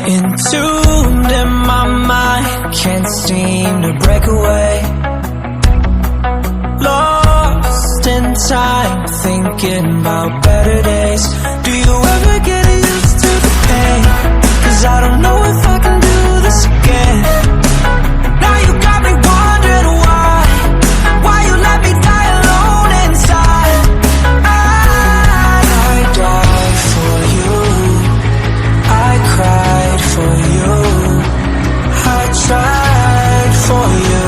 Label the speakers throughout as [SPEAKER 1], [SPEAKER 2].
[SPEAKER 1] Entombed in my mind, can't seem to break away. Lost in time, thinking about better days. Do you ever get used to the pain? 'Cause I don't know if I can do this again. Now you got me wondering why you let me die alone inside. I died for you, I cried for you, I tried for you.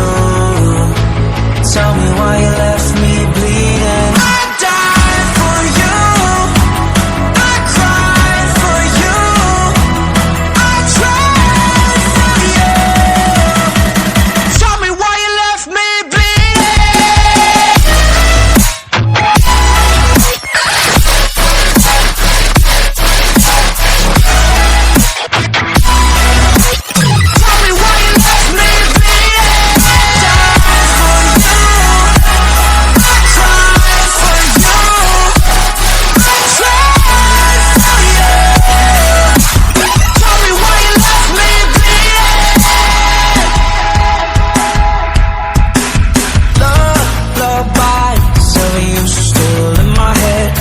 [SPEAKER 1] Tell me why you left me bleeding. I died for you, I cried for you, I tried for you. Tell me why you left me bleeding. Tell me why you left me bleeding. Died for you, I cried for you, I tried for you. Tell me why you left me bleeding. Lullaby, some you still in my head.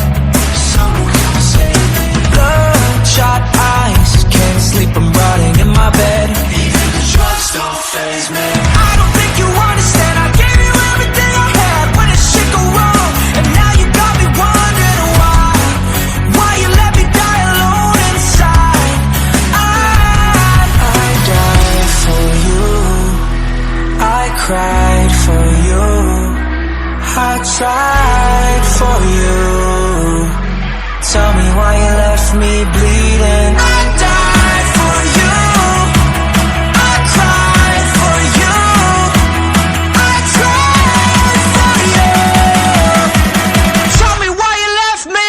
[SPEAKER 1] Bloodshot eyes, can't sleep, I'm rotting in my bed. Even the drugs don't faze me. I don't think you understand, I gave you everything I had. When did shit go wrong? And now you got me wondering why you let me die alone inside. I died for you, I cried for you, I tried for you. Tell me why you left me bleeding. I died for you, I cried for you, I tried for you. Tell me why you left me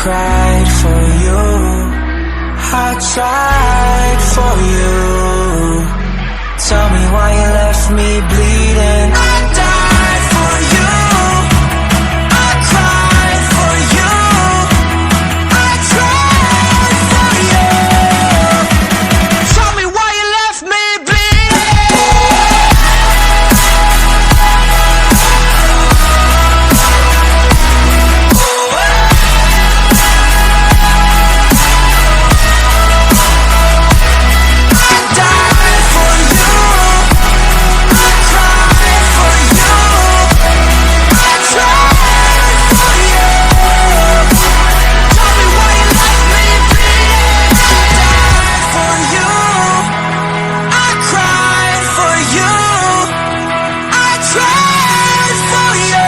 [SPEAKER 1] cried for you, I tried for you. Tell me why you left me bleeding. I died.